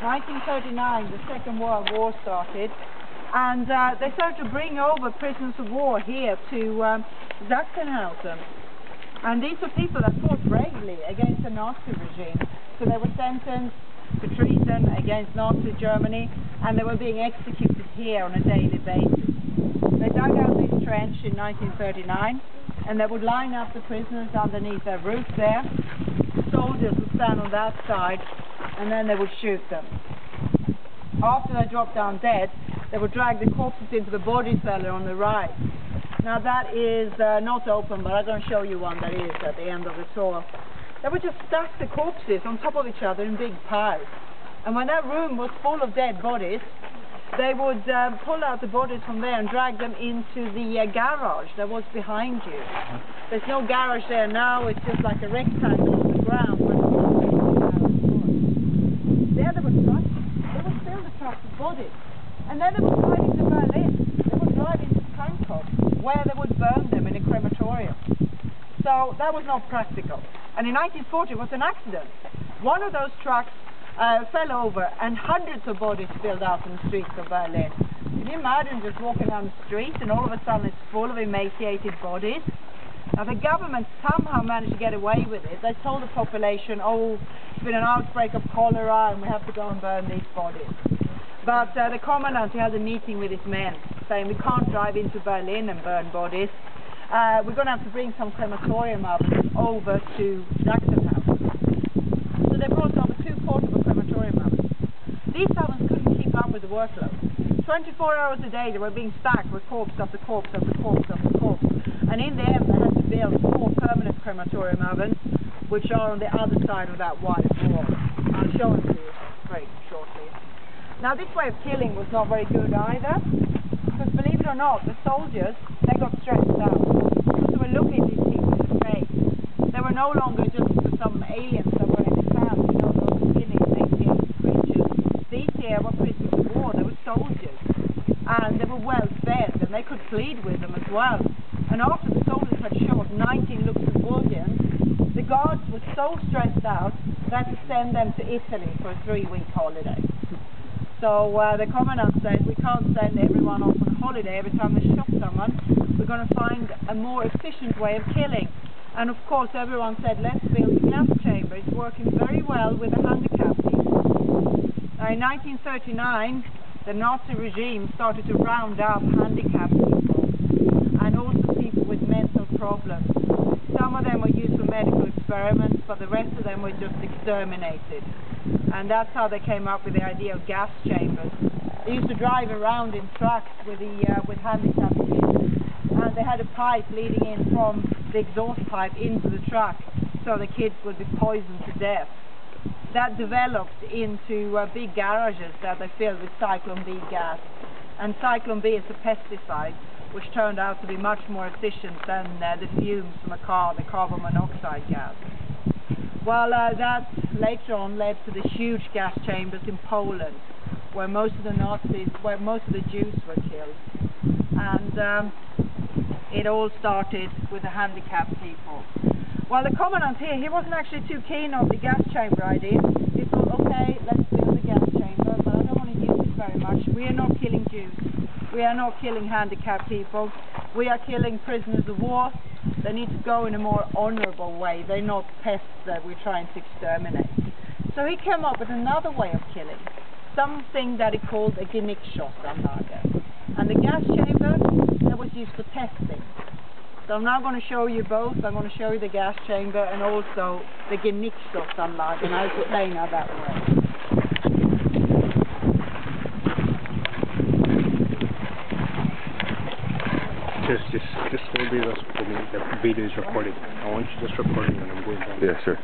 1939, the Second World War started, and they started to bring over prisoners of war here to Sachsenhausen. And these were people that fought bravely against the Nazi regime. So they were sentenced for treason against Nazi Germany, and they were being executed here on a daily basis. They dug out this trench in 1939, and they would line up the prisoners underneath their roof there. Soldiers would stand on that side, and then they would shoot them. After they dropped down dead, they would drag the corpses into the body cellar on the right. Now that is not open, but I'm going to show you one that is at the end of the tour. They would just stack the corpses on top of each other in big piles. And when that room was full of dead bodies, they would pull out the bodies from there and drag them into the garage that was behind you. There's no garage there now, it's just like a rectangle on the ground. There they would truck, they would fill the trucks with bodies. And then they would drive into Berlin. They would drive into Frankfurt, where they would burn them in a crematorium. So that was not practical. And in 1940 it was an accident. One of those trucks fell over and hundreds of bodies spilled out in the streets of Berlin. Can you imagine just walking down the street and all of a sudden it's full of emaciated bodies? Now the government somehow managed to get away with it. They told the population, oh, there's been an outbreak of cholera and we have to go and burn these bodies. But the commandant, he had a meeting with his men saying we can't drive into Berlin and burn bodies. We're going to have to bring some crematorium ovens over to Sachsenhausen. So they brought over 2 portable crematorium ovens. These ovens couldn't keep up with the workload. 24 hours a day they were being stacked with corpse after corpse after corpse after corpse. And in the end they had to build 4 permanent crematorium ovens, which are on the other side of that white wall. I'll show them to you very shortly. Now this way of killing was not very good either, because believe it or not, the soldiers, they got stressed out. Because they were looking at these people in the face. They were no longer just some aliens that were in the camp, you know, those skinny, emaciated creatures. These here were prisoners of war, they were soldiers. And they were well fed, and they could plead with them as well. And after the soldiers had shot 19 Luxembourgians, the guards were so stressed out, they had to send them to Italy for a 3-week holiday. So the commandant said, we can't send everyone off on holiday every time they shot someone. We're going to find a more efficient way of killing. And of course everyone said, let's build a gas chamber. It's working very well with the handicapped people. Now in 1939, the Nazi regime started to round up handicapped people and also people with mental problems. Some of them were used for medical experiments, but the rest of them were just exterminated. And that's how they came up with the idea of gas chambers. They used to drive around in trucks with handicapped kids, and they had a pipe leading in from the exhaust pipe into the truck, so the kids would be poisoned to death. That developed into big garages that they filled with Cyclone B gas. And Cyclone B is a pesticide, which turned out to be much more efficient than the fumes from a car, the carbon monoxide gas. Well, that later on led to the huge gas chambers in Poland, where most of the Nazis, where most of the Jews were killed. And it all started with the handicapped people. Well, the commandant here, he wasn't actually too keen on the gas chamber idea. He thought, okay, let's build a gas chamber, but I don't want to use it very much. We are not killing Jews. We are not killing handicapped people. We are killing prisoners of war. They need to go in a more honourable way. They're not pests that we're trying to exterminate. So he came up with another way of killing, something that he called a Genickschoss-Anlage. And the gas chamber, that was used for testing. So I'm now going to show you both. I'm going to show you the gas chamber and also the Genickschoss-Anlage, and I'll explain how that works. Just hold these up for me. The video is recording. I want you just recording when I'm going down. Yeah, sure.